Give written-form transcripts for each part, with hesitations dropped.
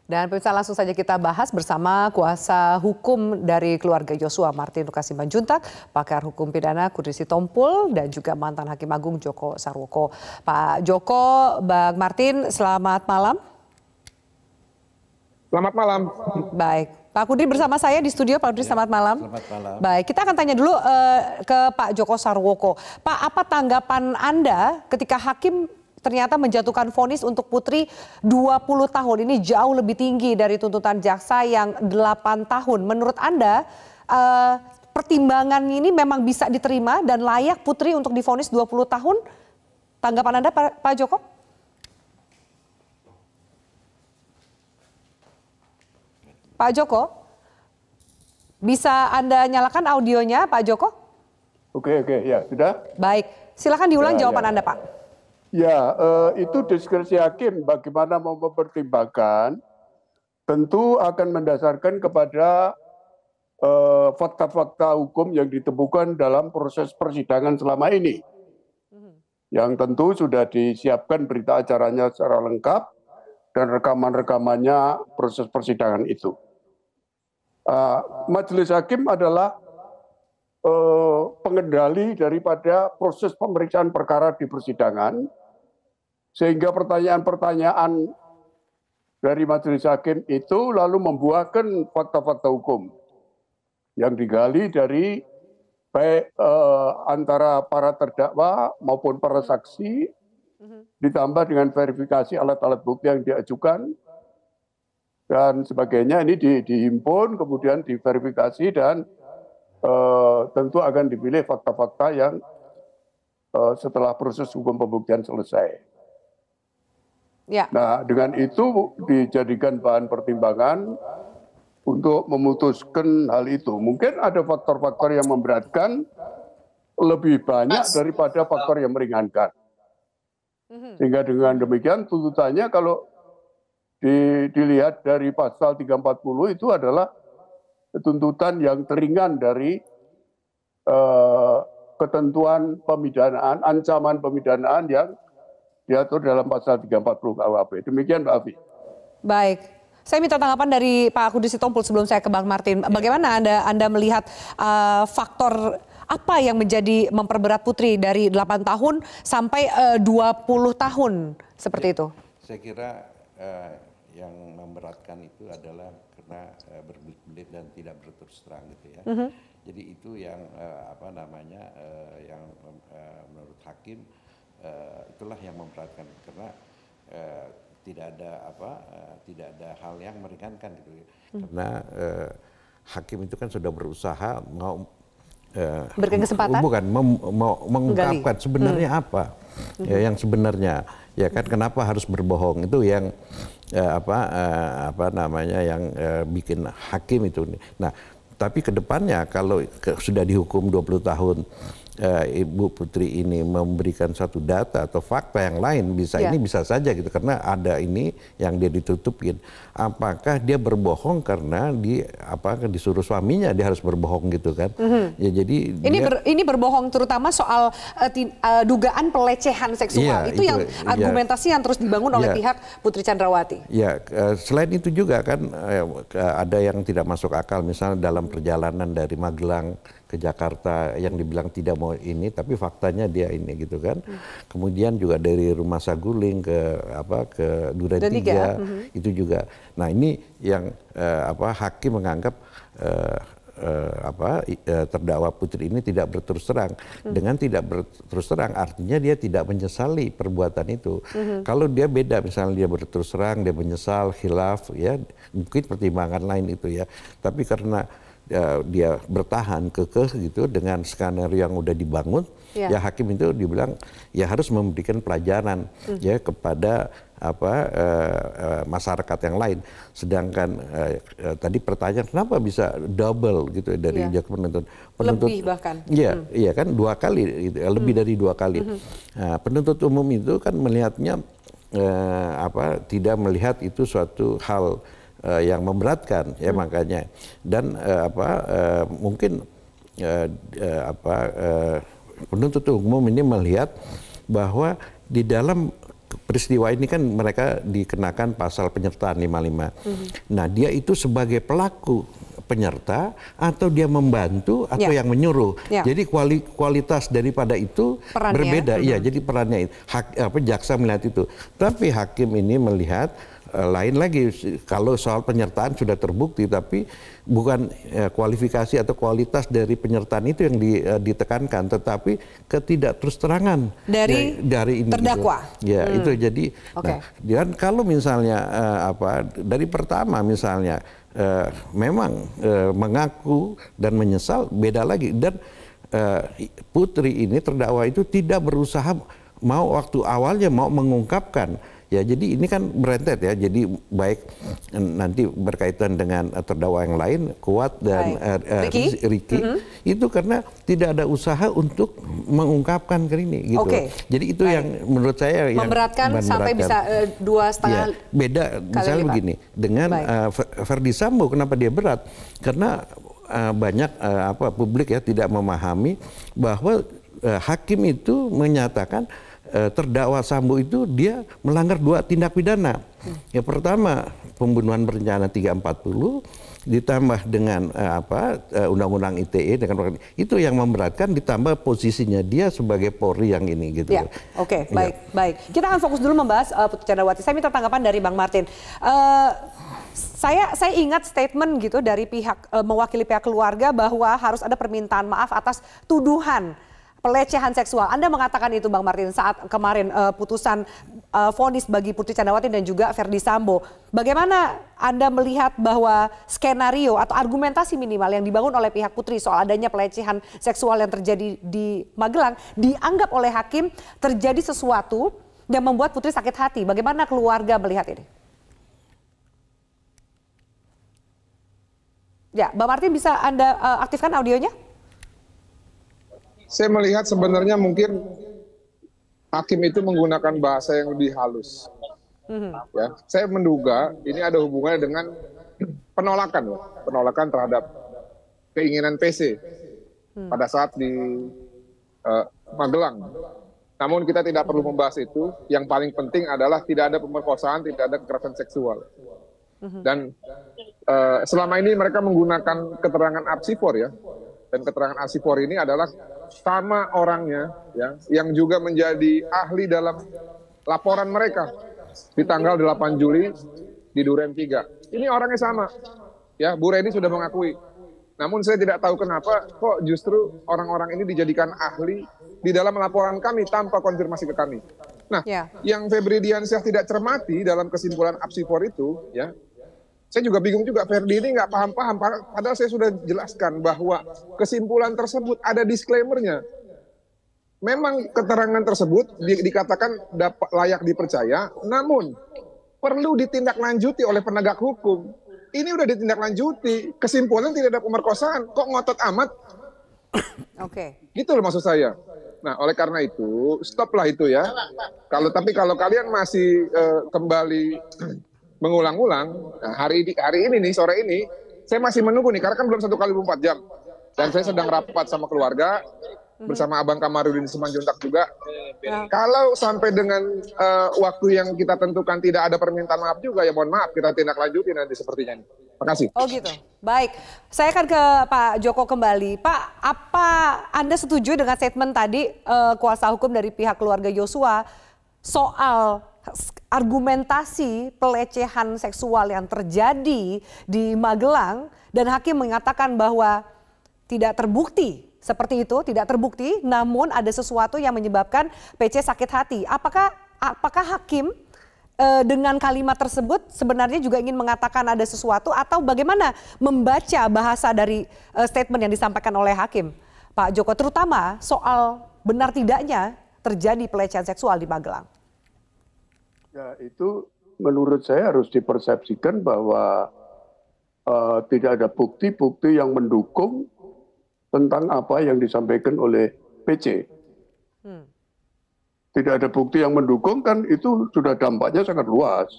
Dan pemirsa, langsung saja kita bahas bersama kuasa hukum dari keluarga Joshua, Martin Lukasi Manjuntak, pakar hukum pidana Kudri Sitompul, dan juga mantan Hakim Agung Joko Sarwoko. Pak Joko, Bang Martin, selamat malam. Selamat malam. Baik, Pak Kudri bersama saya di studio. Pak Kudri, selamat malam. Selamat malam. Baik, kita akan tanya dulu ke Pak Joko Sarwoko. Pak, apa tanggapan Anda ketika hakim ternyata menjatuhkan vonis untuk Putri 20 tahun. Ini jauh lebih tinggi dari tuntutan jaksa yang 8 tahun. Menurut Anda, pertimbangan ini memang bisa diterima dan layak Putri untuk divonis 20 tahun? Tanggapan Anda, Pak Joko? Pak Joko, bisa Anda nyalakan audionya, Pak Joko? Oke, ya, sudah. Baik, silakan diulang jawaban Anda, Pak. Ya, itu diskresi hakim bagaimana mau mempertimbangkan, tentu akan mendasarkan kepada fakta-fakta hukum yang ditemukan dalam proses persidangan selama ini. Yang tentu sudah disiapkan berita acaranya secara lengkap dan rekaman-rekamannya proses persidangan itu. Majelis hakim adalah pengendali daripada proses pemeriksaan perkara di persidangan, sehingga pertanyaan-pertanyaan dari majelis hakim itu lalu membuahkan fakta-fakta hukum yang digali dari baik antara para terdakwa maupun para saksi, ditambah dengan verifikasi alat-alat bukti yang diajukan dan sebagainya. Ini dihimpun, kemudian diverifikasi dan tentu akan dipilih fakta-fakta yang setelah proses hukum pembuktian selesai. Ya. Nah, dengan itu dijadikan bahan pertimbangan untuk memutuskan hal itu. Mungkin ada faktor-faktor yang memberatkan lebih banyak daripada faktor yang meringankan. Sehingga dengan demikian tuntutannya kalau dilihat dari pasal 340 itu adalah tuntutan yang teringan dari ketentuan pemidanaan, ancaman pemidanaan yang diatur dalam pasal 340 KUHP. Demikian, Mbak Afi. Baik. Saya minta tanggapan dari Pak Kudri Sitompul sebelum saya ke Bang Martin. Bagaimana Anda melihat faktor apa yang menjadi memperberat Putri dari 8 tahun sampai 20 tahun seperti itu? Saya kira yang memberatkan itu adalah karena berbelit-belit dan tidak berterus terang gitu ya. Jadi itu yang yang menurut hakim itulah yang memberatkan karena tidak ada hal yang meringankan gitu ya. Karena hakim itu kan sudah berusaha mau berikan kesempatan mau mengungkapkan sebenarnya apa yang sebenarnya, ya kan, kenapa harus berbohong, itu yang yang bikin hakim itu. Nah, tapi kedepannya kalau sudah dihukum 20 tahun Ibu Putri ini memberikan satu data atau fakta yang lain, ini bisa saja gitu, karena ada ini yang dia ditutupin. Apakah dia berbohong karena disuruh suaminya dia harus berbohong gitu kan? Ya jadi ini berbohong terutama soal dugaan pelecehan seksual. Itu yang argumentasi yang terus dibangun oleh pihak Putri Chandrawati. Ya, selain itu juga kan ada yang tidak masuk akal, misalnya dalam perjalanan dari Magelang ke Jakarta yang dibilang tidak mau ini, tapi faktanya dia ini gitu kan. Kemudian juga dari Rumah Saguling ke Duren 3 itu juga. Nah, ini yang hakim menganggap terdakwa Putri ini tidak berterus terang. Dengan tidak berterus terang artinya dia tidak menyesali perbuatan itu. Kalau dia beda, misalnya dia berterus terang, dia menyesal, khilaf, ya mungkin pertimbangan lain itu ya. Tapi karena dia bertahan kekeh gitu dengan skenario yang udah dibangun, ya hakim itu dibilang ya harus memberikan pelajaran ya kepada masyarakat yang lain. Sedangkan tadi pertanyaan kenapa bisa double gitu dari jaksa penuntut lebih bahkan. Iya kan 2 kali gitu, lebih dari 2 kali. Nah, penuntut umum itu kan melihatnya tidak melihat itu suatu hal yang memberatkan ya, makanya dan mungkin penuntut umum ini melihat bahwa di dalam peristiwa ini kan mereka dikenakan pasal penyertaan 55. Nah, dia itu sebagai pelaku penyerta atau dia membantu atau yang menyuruh. Jadi kualitas daripada itu perannya berbeda. Iya, jadi perannya jaksa melihat itu. Tapi hakim ini melihat lain lagi, kalau soal penyertaan sudah terbukti, tapi bukan kualifikasi atau kualitas dari penyertaan itu yang ditekankan, tetapi ketidak terus terangan dari ini terdakwa. Gitu. Ya, itu jadi. Nah, dan kalau misalnya dari pertama misalnya memang mengaku dan menyesal, beda lagi. Dan Putri ini terdakwa itu tidak berusaha waktu awalnya mau mengungkapkan. Ya, jadi ini kan berentet ya. Jadi baik nanti berkaitan dengan terdakwa yang lain, Kuat dan Ricky, itu karena tidak ada usaha untuk mengungkapkan ke ini gitu. Jadi itu yang menurut saya yang memberatkan sampai bisa 2,5. Beda misalnya begini dengan Verdi Sambo, kenapa dia berat? Karena banyak publik ya tidak memahami bahwa hakim itu menyatakan terdakwa Sambo itu dia melanggar 2 tindak pidana. Yang pertama pembunuhan berencana 340 ditambah dengan undang-undang ITE dengan itu yang memberatkan, ditambah posisinya dia sebagai Polri yang ini gitu. Ya, baik. Kita akan fokus dulu membahas Putri Candrawati. Saya minta tanggapan dari Bang Martin. Saya ingat statement gitu dari pihak mewakili pihak keluarga bahwa harus ada permintaan maaf atas tuduhan pelecehan seksual. Anda mengatakan itu Bang Martin saat kemarin putusan vonis bagi Putri Candrawati dan juga Verdi Sambo. Bagaimana Anda melihat bahwa skenario atau argumentasi minimal yang dibangun oleh pihak Putri soal adanya pelecehan seksual yang terjadi di Magelang dianggap oleh hakim terjadi sesuatu yang membuat Putri sakit hati? Bagaimana keluarga melihat ini? Ya, Bang Martin bisa Anda aktifkan audionya? Saya melihat sebenarnya mungkin hakim itu menggunakan bahasa yang lebih halus. Ya, saya menduga ini ada hubungannya dengan penolakan terhadap keinginan PC pada saat di Magelang. Namun kita tidak perlu membahas itu. Yang paling penting adalah tidak ada pemerkosaan, tidak ada kekerasan seksual. Dan selama ini mereka menggunakan keterangan apsifor ya. Dan keterangan apsifor ini adalah sama orangnya ya, yang juga menjadi ahli dalam laporan mereka di tanggal 8 Juli di Duren 3. Ini orangnya sama. Ya, Bu Reni sudah mengakui. Namun saya tidak tahu kenapa kok justru orang-orang ini dijadikan ahli di dalam laporan kami tanpa konfirmasi ke kami. Nah, yang Febri Diansyah tidak cermati dalam kesimpulan apsifor itu ya. Saya juga bingung juga, Verdi ini nggak paham-paham, padahal saya sudah jelaskan bahwa kesimpulan tersebut ada disclaimer-nya. Memang keterangan tersebut dikatakan layak dipercaya, namun perlu ditindaklanjuti oleh penegak hukum. Ini udah ditindaklanjuti, kesimpulan tidak ada pemerkosaan, kok ngotot amat? Gitu loh maksud saya. Nah, oleh karena itu, stoplah itu ya. Tapi kalau kalian masih kembali mengulang-ulang, nah hari ini nih, sore ini, saya masih menunggu nih, karena kan belum 1 kali 24 jam. Dan saya sedang rapat sama keluarga, bersama Abang Kamarudin Simanjuntak juga. Kalau sampai dengan waktu yang kita tentukan tidak ada permintaan maaf juga, ya mohon maaf, kita tindak lanjuti nanti sepertinya. Terima kasih. Oh gitu, baik. Saya akan ke Pak Joko kembali. Pak, apa Anda setuju dengan statement tadi kuasa hukum dari pihak keluarga Yosua soal argumentasi pelecehan seksual yang terjadi di Magelang dan hakim mengatakan bahwa tidak terbukti seperti itu, tidak terbukti, namun ada sesuatu yang menyebabkan PC sakit hati. Apakah hakim dengan kalimat tersebut sebenarnya juga ingin mengatakan ada sesuatu atau bagaimana membaca bahasa dari statement yang disampaikan oleh hakim, Pak Joko, terutama soal benar tidaknya terjadi pelecehan seksual di Magelang? Ya, itu menurut saya harus dipersepsikan bahwa tidak ada bukti-bukti yang mendukung tentang apa yang disampaikan oleh PC. Tidak ada bukti yang mendukung, kan itu sudah dampaknya sangat luas.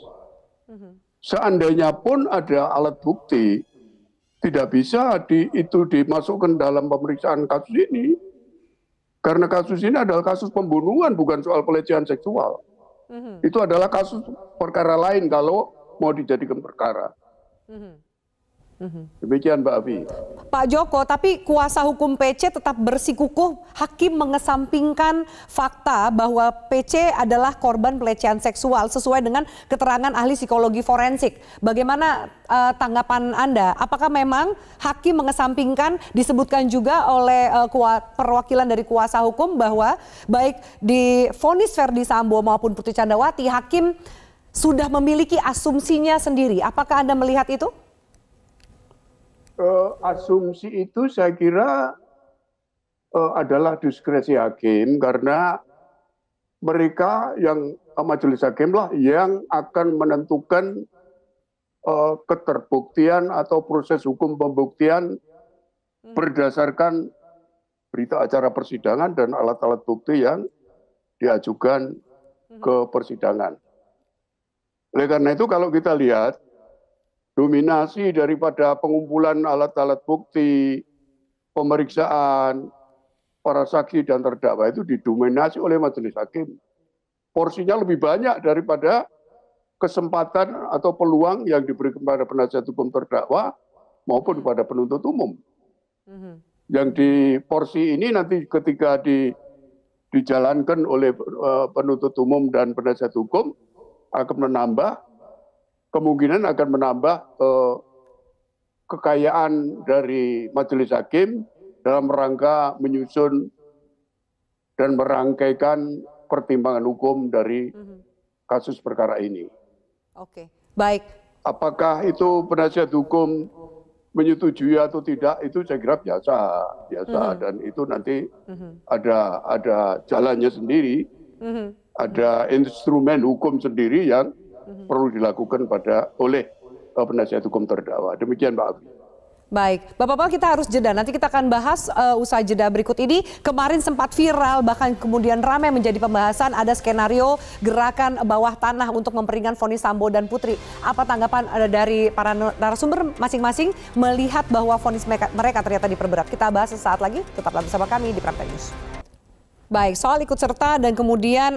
Seandainya pun ada alat bukti, tidak bisa itu dimasukkan dalam pemeriksaan kasus ini. Karena kasus ini adalah kasus pembunuhan, bukan soal pelecehan seksual. Itu adalah kasus perkara lain kalau mau dijadikan perkara. Demikian Mbak Afi. Pak Joko, tapi kuasa hukum PC tetap bersikukuh hakim mengesampingkan fakta bahwa PC adalah korban pelecehan seksual sesuai dengan keterangan ahli psikologi forensik. Bagaimana tanggapan Anda? Apakah memang hakim mengesampingkan, disebutkan juga oleh perwakilan dari kuasa hukum bahwa baik di vonis Ferdy Sambo maupun Putri Candrawati, hakim sudah memiliki asumsinya sendiri. Apakah Anda melihat itu? Asumsi itu saya kira adalah diskresi hakim karena mereka yang majelis hakim lah yang akan menentukan keterbuktian atau proses hukum pembuktian berdasarkan berita acara persidangan dan alat-alat bukti yang diajukan ke persidangan. Oleh karena itu kalau kita lihat dominasi daripada pengumpulan alat-alat bukti, pemeriksaan, para saksi dan terdakwa itu didominasi oleh majelis hakim. Porsinya lebih banyak daripada kesempatan atau peluang yang diberikan kepada penasihat hukum terdakwa maupun kepada penuntut umum. Yang di porsi ini nanti ketika dijalankan oleh penuntut umum dan penasihat hukum akan menambah kemungkinan akan menambah kekayaan dari majelis hakim dalam rangka menyusun dan merangkaikan pertimbangan hukum dari kasus perkara ini. Oke, baik. Apakah itu penasihat hukum menyetujui atau tidak, itu saya kira biasa dan itu nanti ada jalannya sendiri, ada instrumen hukum sendiri yang perlu dilakukan oleh penasihat hukum terdakwa. Demikian Mbak Abi. Baik, Bapak-Bapak kita harus jeda. Nanti kita akan bahas usai jeda berikut ini. Kemarin sempat viral, bahkan kemudian ramai menjadi pembahasan. Ada skenario gerakan bawah tanah untuk memperingan vonis Sambo dan Putri. Apa tanggapan dari para narasumber masing-masing melihat bahwa vonis mereka ternyata diperberat? Kita bahas sesaat lagi. Tetaplah bersama kami di Prime Time News. Baik, soal ikut serta dan kemudian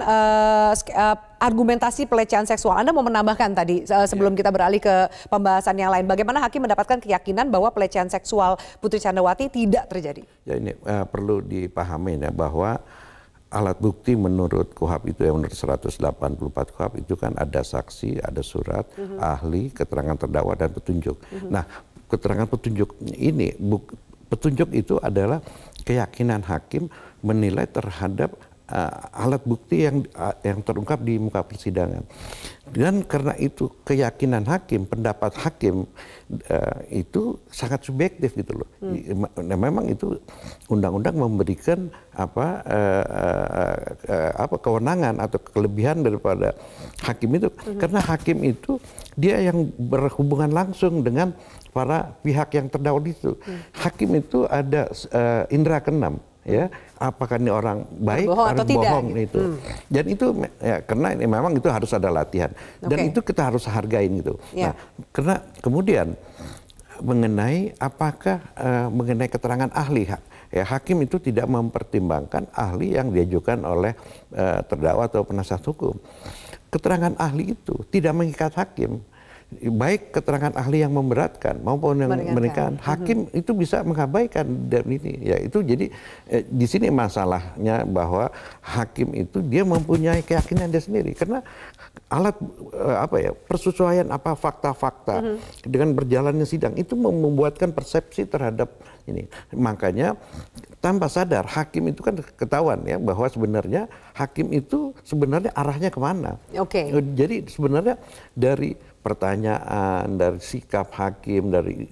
argumentasi pelecehan seksual. Anda mau menambahkan tadi sebelum kita beralih ke pembahasan yang lain. Bagaimana hakim mendapatkan keyakinan bahwa pelecehan seksual Putri Candrawati tidak terjadi? Ya ini perlu dipahami ya bahwa alat bukti menurut KUHP itu menurut 184 KUHP itu kan ada saksi, ada surat, ahli, keterangan terdakwa dan petunjuk. Nah, keterangan petunjuk ini petunjuk itu adalah keyakinan hakim menilai terhadap alat bukti yang terungkap di muka persidangan. Dan karena itu keyakinan hakim, pendapat hakim itu sangat subjektif gitu loh. Memang itu undang-undang memberikan kewenangan atau kelebihan daripada hakim itu. Karena hakim itu dia yang berhubungan langsung dengan para pihak yang terdakwa itu. Hakim itu ada indera keenam. Ya, apakah ini orang baik atau bohong itu. Dan itu ya, karena ini memang itu harus ada latihan dan itu kita harus hargain gitu. Nah, karena kemudian mengenai apakah mengenai keterangan ahli ya, hakim itu tidak mempertimbangkan ahli yang diajukan oleh terdakwa atau penasihat hukum. Keterangan ahli itu tidak mengikat hakim. Baik keterangan ahli yang memberatkan maupun yang meringankan, hakim itu bisa mengabaikan dan ini ya itu jadi di sini masalahnya bahwa hakim itu dia mempunyai keyakinan dia sendiri karena alat persesuaian fakta-fakta dengan berjalannya sidang itu membuatkan persepsi terhadap ini. Makanya tanpa sadar hakim itu kan ketahuan ya bahwa sebenarnya hakim itu sebenarnya arahnya kemana. Jadi sebenarnya dari pertanyaan, dari sikap hakim, dari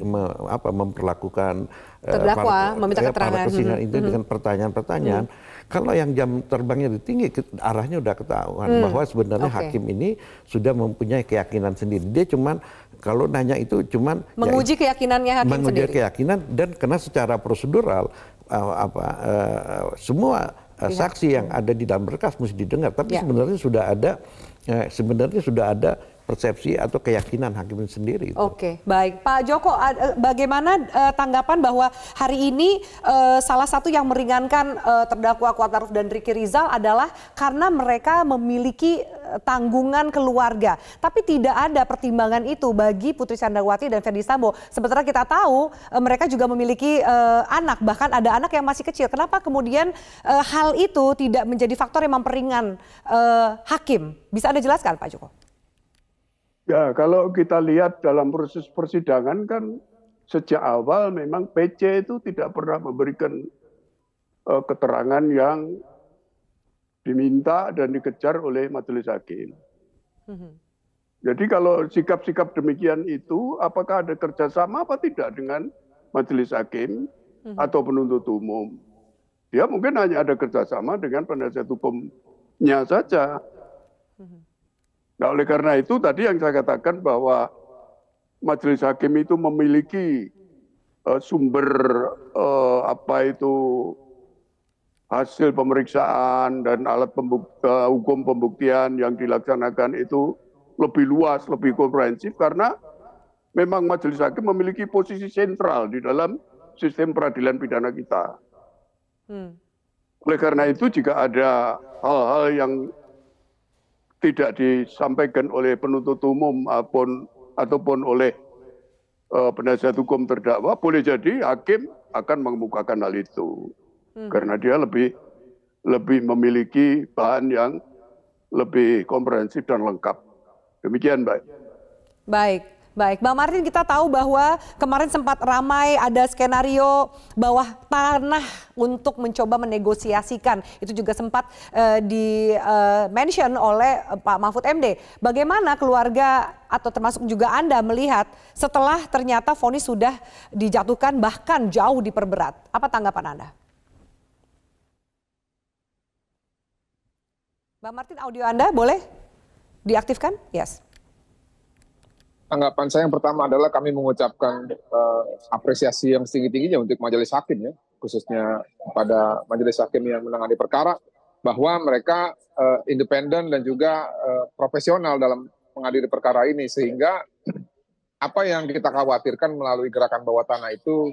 memperlakukan terdakwa, meminta keterangan itu dengan pertanyaan-pertanyaan. Kalau yang jam terbangnya tinggi, arahnya udah ketahuan bahwa sebenarnya hakim ini sudah mempunyai keyakinan sendiri. Dia cuman kalau nanya itu cuman menguji keyakinannya hakim sendiri. Menguji keyakinan dan karena secara prosedural semua saksi yang ada di dalam berkas mesti didengar. Tapi sebenarnya sudah ada persepsi atau keyakinan hakim sendiri. Oke, baik. Pak Joko, bagaimana tanggapan bahwa hari ini salah satu yang meringankan terdakwa Kuatmaruf dan Ricky Rizal adalah karena mereka memiliki tanggungan keluarga. Tapi tidak ada pertimbangan itu bagi Putri Chandrawati dan Ferdy Sambo. Sementara kita tahu mereka juga memiliki anak, bahkan ada anak yang masih kecil. Kenapa kemudian hal itu tidak menjadi faktor yang memperingan hakim? Bisa Anda jelaskan, Pak Joko? Ya, kalau kita lihat dalam proses persidangan kan sejak awal memang PC itu tidak pernah memberikan keterangan yang diminta dan dikejar oleh majelis hakim. Jadi kalau sikap-sikap demikian itu, apakah ada kerjasama apa tidak dengan majelis hakim atau penuntut umum? Dia mungkin hanya ada kerjasama dengan penasihat hukumnya saja. Nah, oleh karena itu tadi yang saya katakan bahwa majelis hakim itu memiliki sumber hasil pemeriksaan dan alat hukum pembuktian yang dilaksanakan itu lebih luas, lebih komprehensif karena memang majelis hakim memiliki posisi sentral di dalam sistem peradilan pidana kita. Oleh karena itu jika ada hal-hal yang tidak disampaikan oleh penuntut umum ataupun oleh penasihat hukum terdakwa, boleh jadi hakim akan mengemukakan hal itu. Karena dia lebih memiliki bahan yang lebih komprehensif dan lengkap. Demikian, Mbak. Baik. Bang Martin, kita tahu bahwa kemarin sempat ramai ada skenario bawah tanah untuk mencoba menegosiasikan. Itu juga sempat di-mention oleh Pak Mahfud MD. Bagaimana keluarga atau termasuk juga Anda melihat setelah ternyata vonis sudah dijatuhkan bahkan jauh diperberat? Apa tanggapan Anda? Bang Martin, audio Anda boleh diaktifkan? Yes. Tanggapan saya yang pertama adalah kami mengucapkan apresiasi yang setinggi-tingginya untuk majelis hakim ya, khususnya pada majelis hakim yang menangani perkara, bahwa mereka independen dan juga profesional dalam mengadili perkara ini, sehingga apa yang kita khawatirkan melalui gerakan bawah tanah itu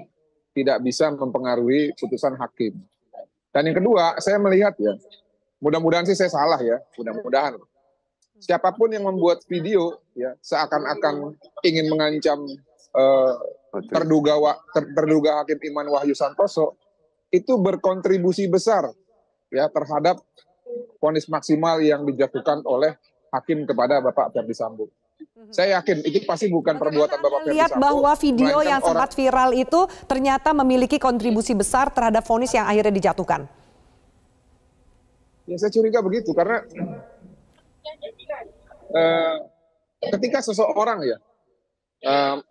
tidak bisa mempengaruhi putusan hakim. Dan yang kedua, saya melihat ya, mudah-mudahan sih saya salah ya, mudah-mudahan. Siapapun yang membuat video ya seakan-akan ingin mengancam terduga hakim Iman Wahyu Santoso itu berkontribusi besar ya terhadap vonis maksimal yang dijatuhkan oleh hakim kepada Bapak Ferdy Sambo. Saya yakin itu pasti bukan perbuatan Bapak Ferdy Sambo. Lihat bahwa video yang sempat viral itu ternyata memiliki kontribusi besar terhadap vonis yang akhirnya dijatuhkan. Ya saya curiga begitu karena ketika seseorang ya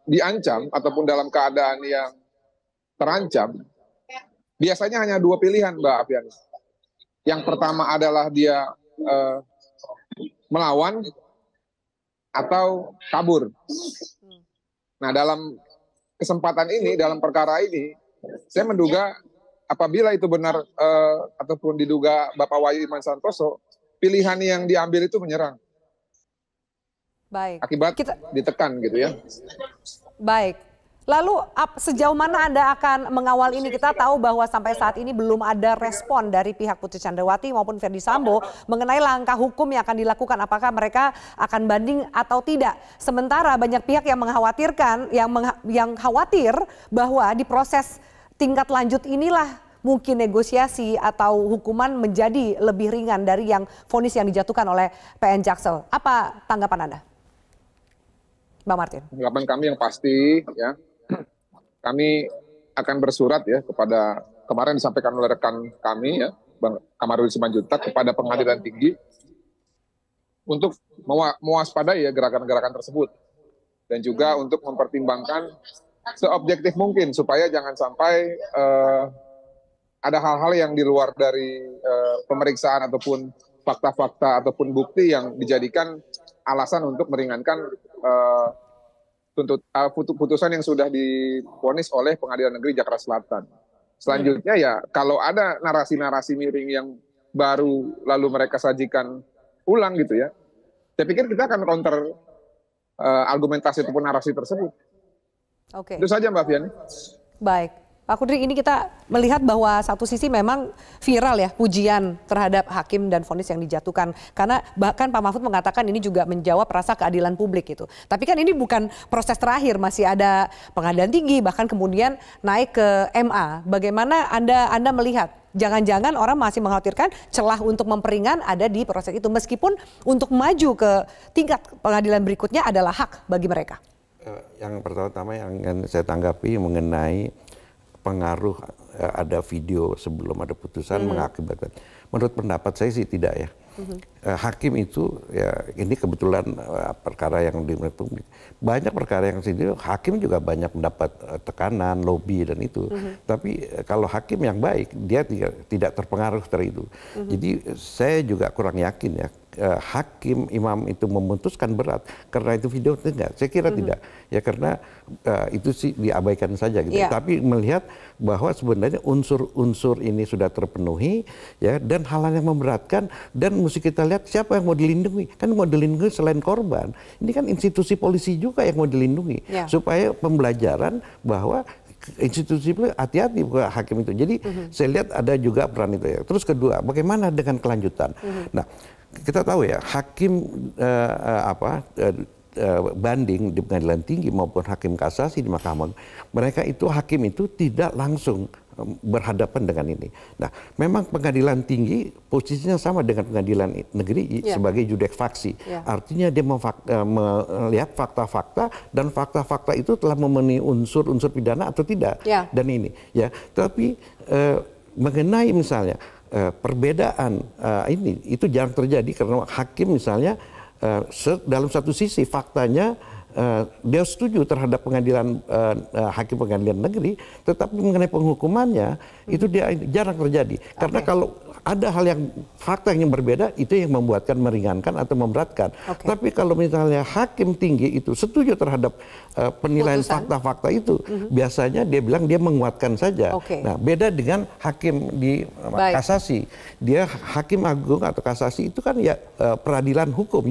diancam ataupun dalam keadaan yang terancam, biasanya hanya dua pilihan, Mbak Afiani. Yang pertama adalah dia melawan atau kabur. Nah, dalam kesempatan ini, dalam perkara ini, saya menduga apabila itu benar ataupun diduga Bapak Wahyu Iman Santoso, pilihan yang diambil itu menyerang. Baik. Akibat ditekan gitu ya. Baik. Lalu sejauh mana Anda akan mengawal ini? Kita tahu bahwa sampai saat ini belum ada respon dari pihak Putri Chandrawati maupun Ferdy Sambo mengenai langkah hukum yang akan dilakukan. Apakah mereka akan banding atau tidak? Sementara banyak pihak yang mengkhawatirkan, yang khawatir bahwa di proses tingkat lanjut inilah mungkin negosiasi atau hukuman menjadi lebih ringan dari yang vonis yang dijatuhkan oleh PN Jaksel. Apa tanggapan Anda, Bang Martin? Tanggapan kami yang pasti ya, kami akan bersurat ya kepada, kemarin disampaikan oleh rekan kami ya, Bang Kamarudin Simanjuntak, kepada Pengadilan Tinggi untuk mewaspadai ya gerakan-gerakan tersebut dan juga untuk mempertimbangkan seobjektif mungkin supaya jangan sampai ada hal-hal yang di luar dari pemeriksaan ataupun fakta-fakta ataupun bukti yang dijadikan alasan untuk meringankan putusan yang sudah divonis oleh Pengadilan Negeri Jakarta Selatan. Selanjutnya ya kalau ada narasi-narasi miring yang baru lalu mereka sajikan ulang gitu ya, saya pikir kita akan counter argumentasi ataupun narasi tersebut. Oke. Itu saja Mbak Fiani. Baik. Pak Kudri, ini kita melihat bahwa satu sisi memang viral ya pujian terhadap hakim dan vonis yang dijatuhkan. Karena bahkan Pak Mahfud mengatakan ini juga menjawab rasa keadilan publik itu. Tapi kan ini bukan proses terakhir, masih ada pengadilan tinggi, bahkan kemudian naik ke MA. Bagaimana Anda melihat? Jangan-jangan orang masih mengkhawatirkan celah untuk memperingan ada di proses itu. Meskipun untuk maju ke tingkat pengadilan berikutnya adalah hak bagi mereka. Yang pertama yang saya tanggapi mengenai pengaruh ada video sebelum ada putusan mengakibatkan. Menurut pendapat saya sih tidak ya. Hakim itu ya ini kebetulan perkara yang di publik. Banyak perkara yang sendiri hakim juga banyak mendapat tekanan, lobby dan itu. Tapi kalau hakim yang baik dia tidak terpengaruh dari itu. Jadi saya juga kurang yakin ya hakim imam itu memutuskan berat karena itu video tidak. Saya kira tidak. Ya karena itu sih diabaikan saja gitu. Yeah. Tapi melihat bahwa sebenarnya unsur-unsur ini sudah terpenuhi ya dan hal-hal yang memberatkan dan mesti kita lihat siapa yang mau dilindungi. Kan mau dilindungi selain korban. Ini kan institusi polisi juga yang mau dilindungi. Yeah. Supaya pembelajaran bahwa institusi hati-hati hakim itu. Jadi saya lihat ada juga peran itu ya. Terus kedua, bagaimana dengan kelanjutan? Nah, kita tahu ya hakim banding di pengadilan tinggi maupun hakim kasasi di Mahkamah, mereka itu hakim itu tidak langsung berhadapan dengan ini. Nah, memang pengadilan tinggi posisinya sama dengan pengadilan negeri sebagai judek faksi. Artinya dia melihat fakta-fakta dan fakta-fakta itu telah memenuhi unsur-unsur pidana atau tidak. Dan ini ya, tapi mengenai misalnya perbedaan ini itu jarang terjadi karena hakim misalnya dalam satu sisi faktanya dia setuju terhadap pengadilan hakim pengadilan negeri, tetapi mengenai penghukumannya itu dia jarang terjadi. Karena kalau ada hal yang fakta yang berbeda itu yang membuatkan meringankan atau memberatkan. Tapi kalau misalnya hakim tinggi itu setuju terhadap penilaian fakta-fakta itu, biasanya dia bilang dia menguatkan saja. Nah, beda dengan hakim di kasasi. Dia hakim agung atau kasasi itu kan ya peradilan hukum,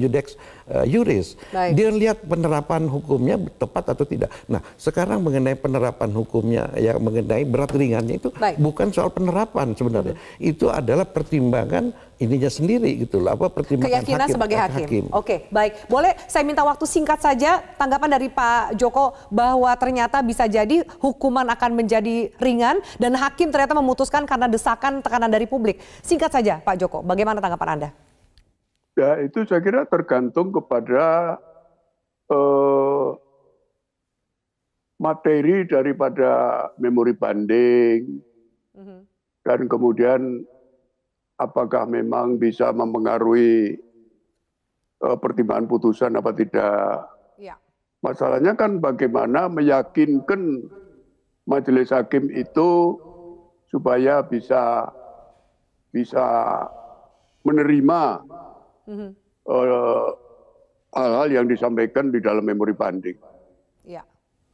juris. Dia lihat penerapan hukumnya tepat atau tidak. Nah, sekarang mengenai penerapan hukumnya ya mengenai berat ringannya itu bukan soal penerapan sebenarnya. Itu adalah pertimbangan ininya sendiri gitu loh, pertimbangan keyakinan hakim, sebagai hakim. Oke, baik. Boleh saya minta waktu singkat saja tanggapan dari Pak Joko bahwa ternyata bisa jadi hukuman akan menjadi ringan dan hakim ternyata memutuskan karena desakan tekanan dari publik. Singkat saja Pak Joko, bagaimana tanggapan Anda? Ya itu saya kira tergantung kepada materi daripada memori banding dan kemudian apakah memang bisa mempengaruhi pertimbangan putusan apa tidak. Masalahnya kan bagaimana meyakinkan majelis hakim itu supaya bisa menerima hal-hal yang disampaikan di dalam memori banding.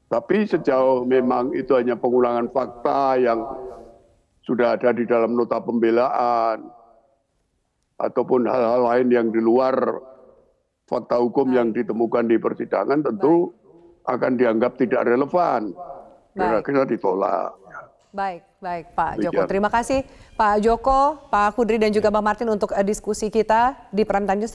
Tapi sejauh memang itu hanya pengulangan fakta yang sudah ada di dalam nota pembelaan ataupun hal-hal lain yang di luar fakta hukum yang ditemukan di persidangan tentu akan dianggap tidak relevan. Kira-kira ditolak. Baik Pak Joko. Terima kasih Pak Joko, Pak Kudri dan juga Bang Martin untuk diskusi kita di Prime Time News.